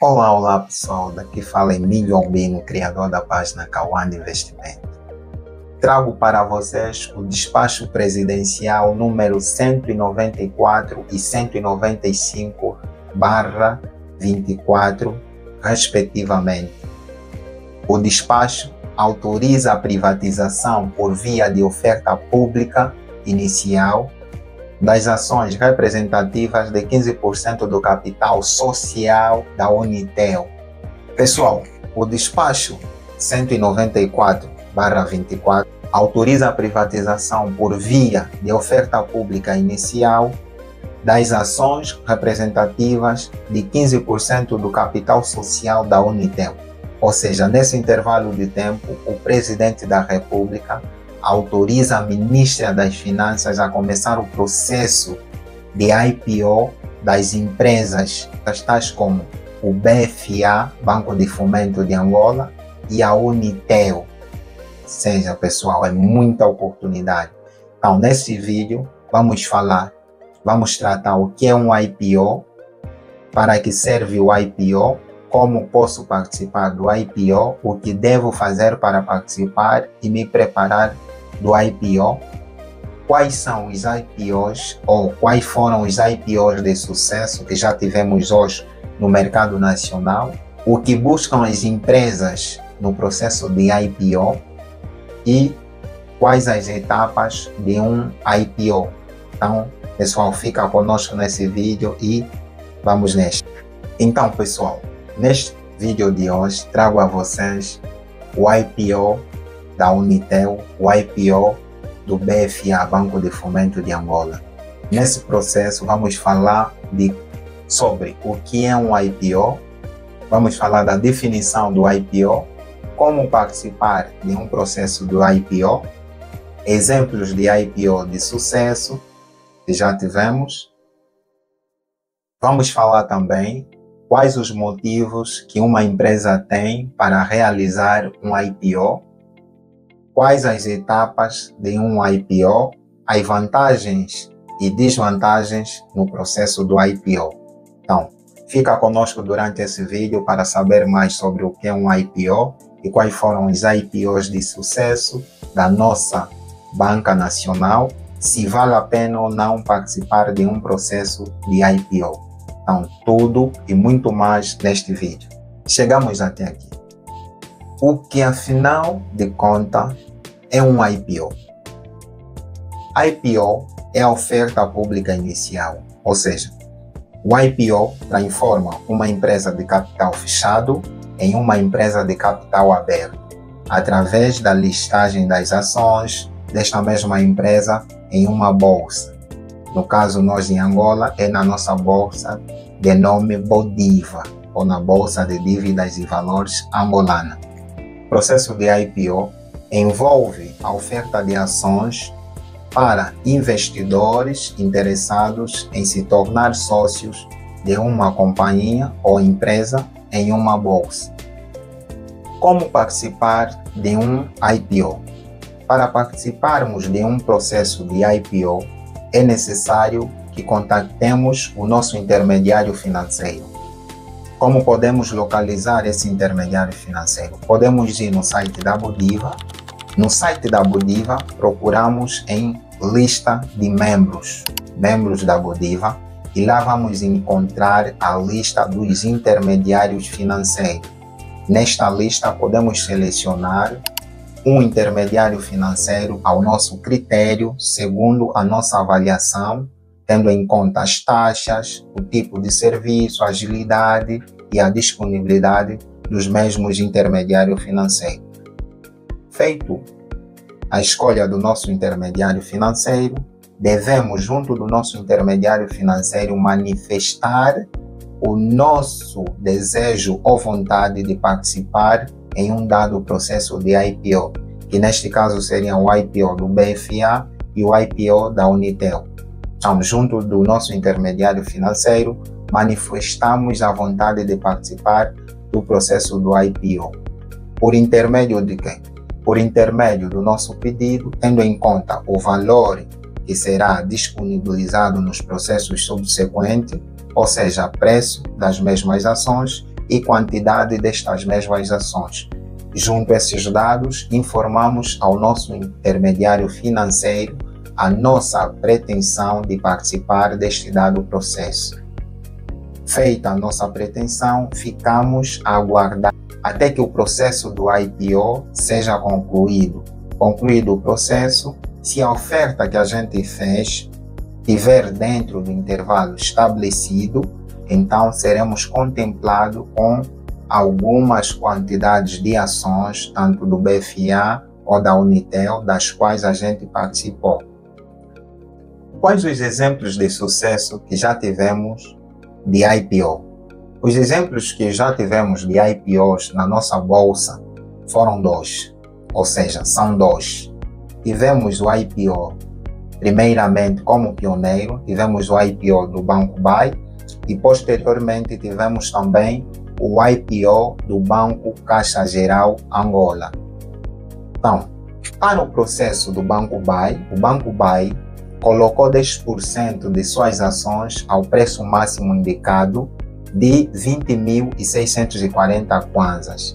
Olá, olá pessoal, daqui fala Emílio Albino, criador da página Kawan Investimento. Trago para vocês o despacho presidencial número 194 e 195/24, respectivamente. O despacho autoriza a privatização por via de oferta pública inicial das ações representativas de 15% do capital social da Unitel. Pessoal, o despacho 194/24 autoriza a privatização por via de oferta pública inicial das ações representativas de 15% do capital social da Unitel. Ou seja, nesse intervalo de tempo, o presidente da República autoriza a ministra das Finanças a começar o processo de IPO das empresas tais como o BFA, Banco de Fomento de Angola, e a Unitel. Ou seja, pessoal, é muita oportunidade. Então, nesse vídeo, vamos tratar o que é um IPO, para que serve o IPO, como posso participar do IPO, o que devo fazer para participar e me preparar do IPO, quais são os IPOs ou quais foram os IPOs de sucesso que já tivemos hoje no mercado nacional, o que buscam as empresas no processo de IPO e quais as etapas de um IPO. Então, pessoal, fica conosco nesse vídeo e vamos neste. Então, pessoal, neste vídeo de hoje trago a vocês o IPO da Unitel, o IPO do BFA, Banco de Fomento de Angola. Nesse processo vamos falar sobre o que é um IPO, vamos falar da definição do IPO, como participar de um processo do IPO, exemplos de IPO de sucesso que já tivemos. Vamos falar também quais os motivos que uma empresa tem para realizar um IPO, quais as etapas de um IPO, as vantagens e desvantagens no processo do IPO. Então, fica conosco durante esse vídeo para saber mais sobre o que é um IPO e quais foram os IPOs de sucesso da nossa banca nacional, se vale a pena ou não participar de um processo de IPO. Então, tudo e muito mais neste vídeo. Chegamos até aqui. O que, afinal de contas, é um IPO? IPO é a oferta pública inicial, ou seja, o IPO transforma uma empresa de capital fechado em uma empresa de capital aberto, através da listagem das ações desta mesma empresa em uma bolsa. No caso, nós em Angola, é na nossa bolsa de nome Bodiva, ou na Bolsa de Dívidas e Valores angolana. O processo de IPO envolve a oferta de ações para investidores interessados em se tornar sócios de uma companhia ou empresa em uma bolsa. Como participar de um IPO? Para participarmos de um processo de IPO, é necessário que contactemos o nosso intermediário financeiro. Como podemos localizar esse intermediário financeiro? Podemos ir no site da Bodiva. No site da Bodiva, procuramos em lista de membros da Bodiva, e lá vamos encontrar a lista dos intermediários financeiros. Nesta lista, podemos selecionar um intermediário financeiro ao nosso critério, segundo a nossa avaliação, tendo em conta as taxas, o tipo de serviço, a agilidade e a disponibilidade dos mesmos intermediários financeiros. Feito a escolha do nosso intermediário financeiro, devemos, junto do nosso intermediário financeiro, manifestar o nosso desejo ou vontade de participar em um dado processo de IPO, que neste caso seria o IPO do BFA e o IPO da Unitel. Então, junto do nosso intermediário financeiro, manifestamos a vontade de participar do processo do IPO. Por intermédio de quem? Por intermédio do nosso pedido, tendo em conta o valor que será disponibilizado nos processos subsequentes, ou seja, preço das mesmas ações e quantidade destas mesmas ações. Junto a esses dados, informamos ao nosso intermediário financeiro a nossa pretensão de participar deste dado processo. Feita a nossa pretensão, ficamos a aguardar até que o processo do IPO seja concluído. Concluído o processo, se a oferta que a gente fez estiver dentro do intervalo estabelecido, então seremos contemplados com algumas quantidades de ações, tanto do BFA ou da Unitel, das quais a gente participou. Quais os exemplos de sucesso que já tivemos de IPO? Os exemplos que já tivemos de IPOs na nossa bolsa foram dois, ou seja, são dois. Tivemos o IPO, primeiramente como pioneiro, tivemos o IPO do Banco BAE e posteriormente tivemos também o IPO do Banco Caixa Geral Angola. Então, para o processo do Banco BAE, o Banco BAE colocou 10% de suas ações ao preço máximo indicado de 20.640 kwanzas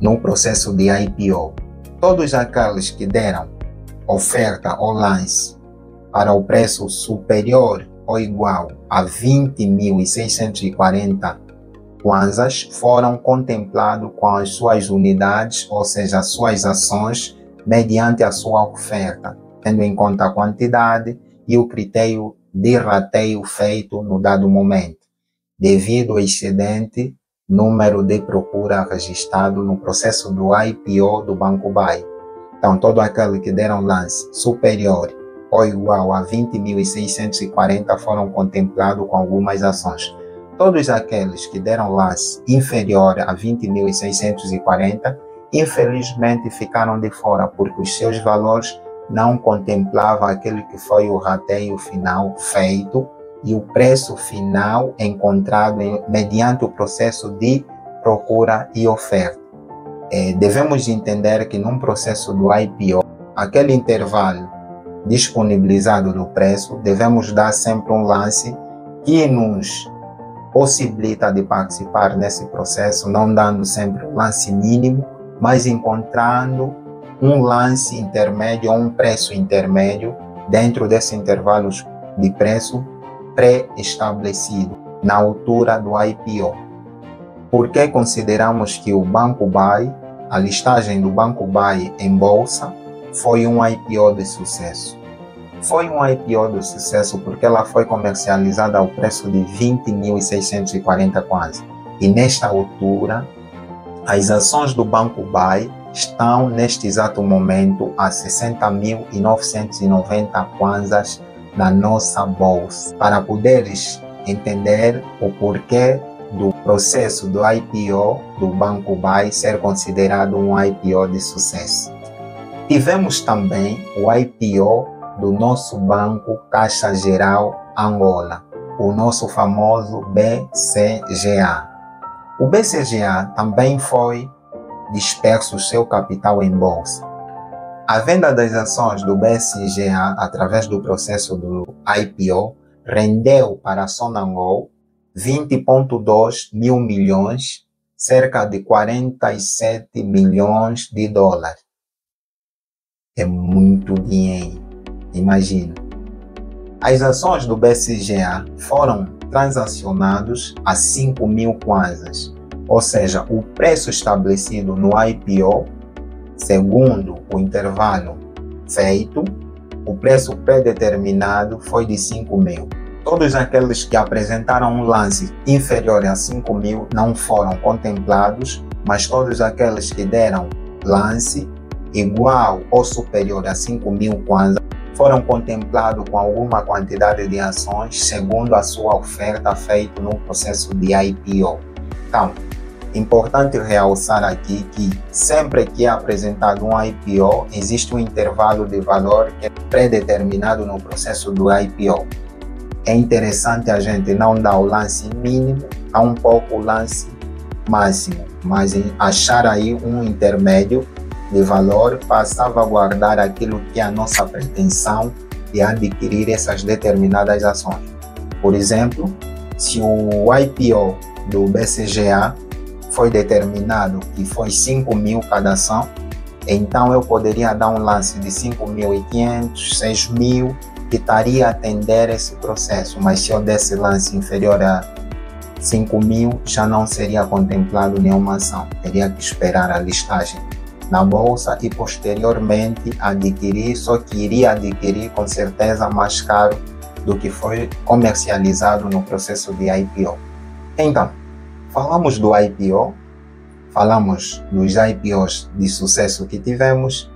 no processo de IPO. Todos aqueles que deram oferta ou lance para o preço superior ou igual a 20.640 kwanzas foram contemplados com as suas unidades, ou seja, as suas ações, mediante a sua oferta, tendo em conta a quantidade e o critério de rateio feito no dado momento, devido ao excedente número de procura registrado no processo do IPO do Banco BAE. Então, todo aquele que deram lance superior ou igual a 20.640 foram contemplados com algumas ações. Todos aqueles que deram lance inferior a 20.640, infelizmente ficaram de fora, porque os seus valores não contemplavam aquele que foi o rateio final feito e o preço final encontrado mediante o processo de procura e oferta. Devemos entender que num processo do IPO, aquele intervalo disponibilizado do preço, devemos dar sempre um lance que nos possibilita de participar nesse processo, não dando sempre um lance mínimo, mas encontrando um lance intermédio ou um preço intermédio dentro desse intervalo de preço pré-estabelecido na altura do IPO. Por que consideramos que o Banco BAE, a listagem do Banco BAE em bolsa, foi um IPO de sucesso? Foi um IPO de sucesso porque ela foi comercializada ao preço de 20.640 kwanzas. E nesta altura, as ações do Banco BAE estão neste exato momento a 60.990 kwanzas na nossa bolsa. Para poderes entender o porquê do processo do IPO do Banco BAE ser considerado um IPO de sucesso. Tivemos também o IPO do nosso Banco Caixa Geral Angola, o nosso famoso BCGA. O BCGA também foi disperso o seu capital em bolsa. A venda das ações do BCGA através do processo do IPO rendeu para a Sonangol 20,2 mil milhões, cerca de 47 milhões de dólares. É muito dinheiro, imagina. As ações do BCGA foram transacionadas a 5.000 kwanzas, ou seja, o preço estabelecido no IPO, segundo o intervalo feito, o preço predeterminado foi de 5.000. Todos aqueles que apresentaram um lance inferior a 5.000 não foram contemplados, mas todos aqueles que deram lance igual ou superior a 5.000 kwanzas foram contemplados com alguma quantidade de ações segundo a sua oferta feita no processo de IPO. Então, importante realçar aqui que sempre que é apresentado um IPO, existe um intervalo de valor que é predeterminado no processo do IPO. É interessante a gente não dar o lance mínimo, a um pouco o lance máximo, mas achar aí um intermédio de valor para salvaguardar aquilo que é a nossa pretensão de adquirir essas determinadas ações. Por exemplo, se o IPO do BCGA foi determinado que foi 5.000 cada ação, então eu poderia dar um lance de 5.500, 6.000 que estaria a atender esse processo, mas se eu desse lance inferior a 5.000 já não seria contemplado nenhuma ação, teria que esperar a listagem na bolsa e posteriormente adquirir, só que iria adquirir com certeza mais caro do que foi comercializado no processo de IPO. Então, falamos do IPO, falamos dos IPOs de sucesso que tivemos,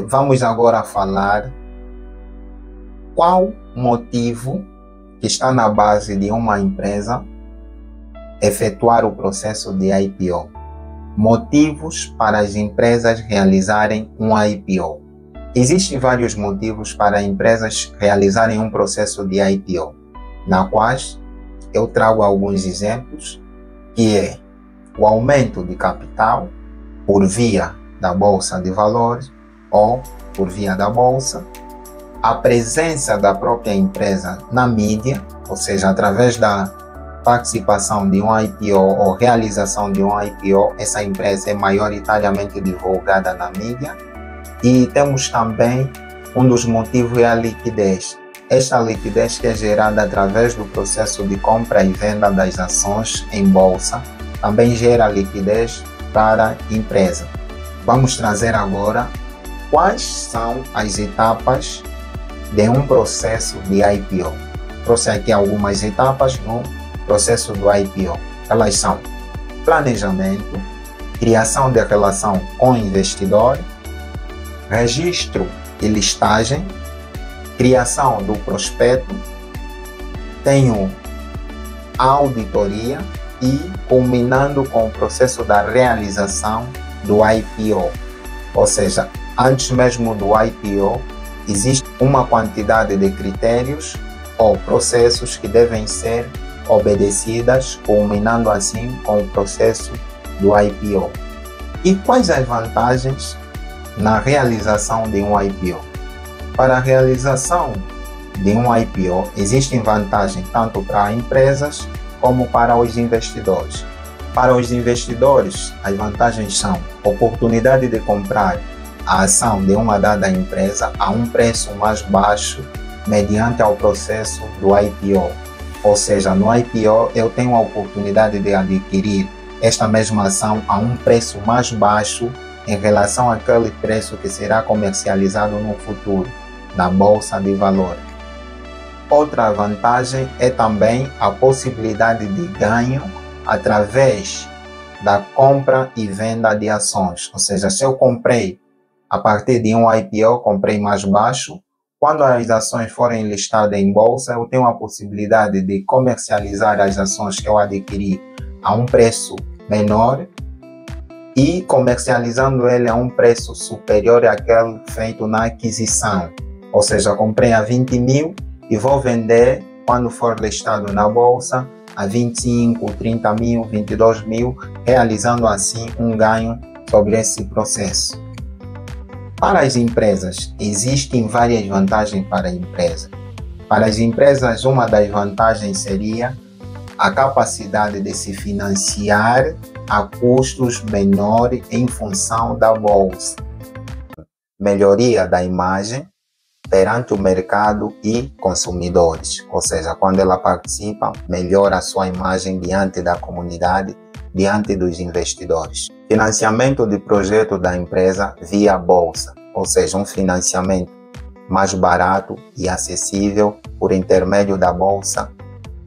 vamos agora falar qual motivo que está na base de uma empresa efetuar o processo de IPO. Motivos para as empresas realizarem um IPO. Existem vários motivos para empresas realizarem um processo de IPO, na quais eu trago alguns exemplos, que é o aumento de capital por via da Bolsa de Valores ou por via da Bolsa, a presença da própria empresa na mídia, ou seja, através da participação de um IPO ou realização de um IPO, essa empresa é maioritariamente divulgada na mídia. E temos também um dos motivos é a liquidez. Esta liquidez que é gerada através do processo de compra e venda das ações em bolsa também gera liquidez para a empresa. Vamos trazer agora quais são as etapas de um processo de IPO. Trouxe aqui algumas etapas no processo do IPO. Elas são planejamento, criação de relação com o investidor, registro e listagem, criação do prospecto, tenho a auditoria e culminando com o processo da realização do IPO. Ou seja, antes mesmo do IPO, existe uma quantidade de critérios ou processos que devem ser obedecidas, culminando assim com o processo do IPO. E quais as vantagens na realização de um IPO? Para a realização de um IPO, existem vantagens tanto para empresas como para os investidores. Para os investidores, as vantagens são oportunidade de comprar a ação de uma dada empresa a um preço mais baixo mediante ao processo do IPO. Ou seja, no IPO eu tenho a oportunidade de adquirir esta mesma ação a um preço mais baixo em relação àquele preço que será comercializado no futuro na Bolsa de Valores. Outra vantagem é também a possibilidade de ganho através da compra e venda de ações. Ou seja, se eu comprei a partir de um IPO, comprei mais baixo, quando as ações forem listadas em bolsa, eu tenho a possibilidade de comercializar as ações que eu adquiri a um preço menor e comercializando ele a um preço superior àquele feito na aquisição. Ou seja, comprei a 20.000 e vou vender quando for listado na bolsa a 25, 30.000, 22.000, realizando assim um ganho sobre esse processo. Para as empresas, existem várias vantagens para a empresa. Para as empresas, uma das vantagens seria a capacidade de se financiar a custos menores em função da bolsa. Melhoria da imagem perante o mercado e consumidores, ou seja, quando ela participa, melhora a sua imagem diante da comunidade, diante dos investidores. Financiamento de projeto da empresa via bolsa, ou seja, um financiamento mais barato e acessível por intermédio da bolsa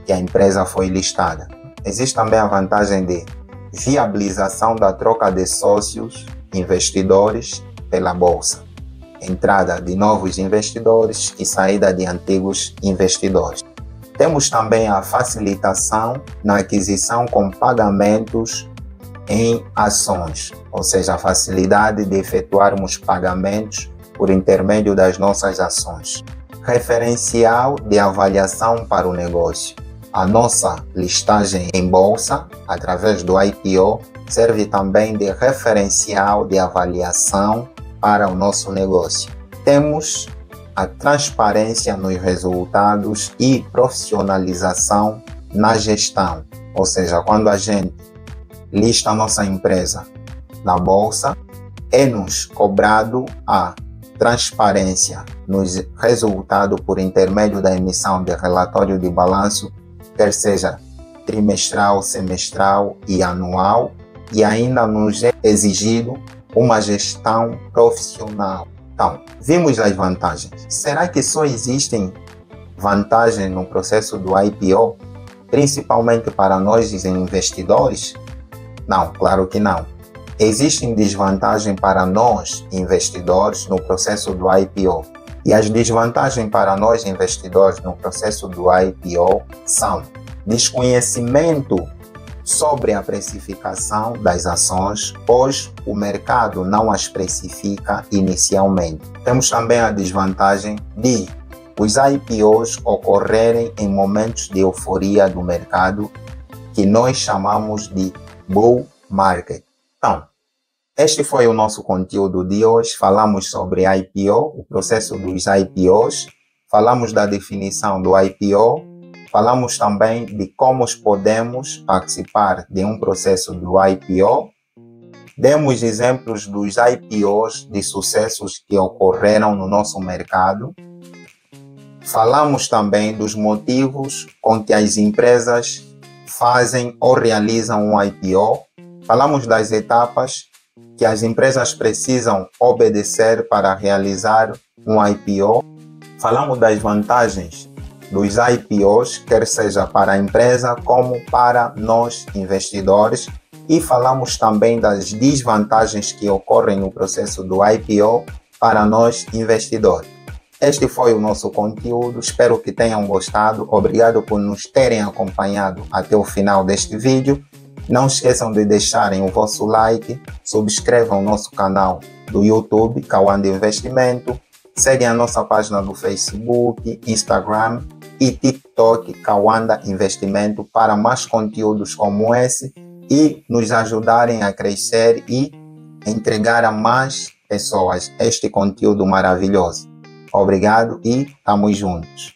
que a empresa foi listada. Existe também a vantagem de viabilização da troca de sócios investidores pela bolsa, entrada de novos investidores e saída de antigos investidores. Temos também a facilitação na aquisição com pagamentos em ações, ou seja, a facilidade de efetuarmos pagamentos por intermédio das nossas ações. Referencial de avaliação para o negócio. A nossa listagem em bolsa, através do IPO, serve também de referencial de avaliação para o nosso negócio. Temos a transparência nos resultados e profissionalização na gestão. ou seja, quando a gente lista a nossa empresa na bolsa, é-nos cobrado a transparência nos resultados por intermédio da emissão de relatório de balanço, quer seja trimestral, semestral e anual, e ainda nos é exigido uma gestão profissional. Então, vimos as vantagens. Será que só existem vantagens no processo do IPO, principalmente para nós investidores? Não, claro que não. Existem desvantagens para nós investidores no processo do IPO. E as desvantagens para nós investidores no processo do IPO são desconhecimento sobre a precificação das ações, pois o mercado não as precifica inicialmente. Temos também a desvantagem de os IPOs ocorrerem em momentos de euforia do mercado, que nós chamamos de bull market. Então, este foi o nosso conteúdo de hoje. Falamos sobre IPO, o processo dos IPOs, falamos da definição do IPO, falamos também de como podemos participar de um processo do IPO. Demos exemplos dos IPOs de sucessos que ocorreram no nosso mercado. Falamos também dos motivos com que as empresas fazem ou realizam um IPO. Falamos das etapas que as empresas precisam obedecer para realizar um IPO. Falamos das vantagens dos IPOs, quer seja para a empresa como para nós investidores, e falamos também das desvantagens que ocorrem no processo do IPO para nós investidores. Este foi o nosso conteúdo, espero que tenham gostado. Obrigado por nos terem acompanhado até o final deste vídeo. Não esqueçam de deixarem o vosso like, subscrevam o nosso canal do YouTube, Kawanda Investimento, seguem a nossa página do Facebook, Instagram e TikTok, Kawanda Investimento, para mais conteúdos como esse e nos ajudarem a crescer e entregar a mais pessoas este conteúdo maravilhoso. Obrigado e estamos juntos.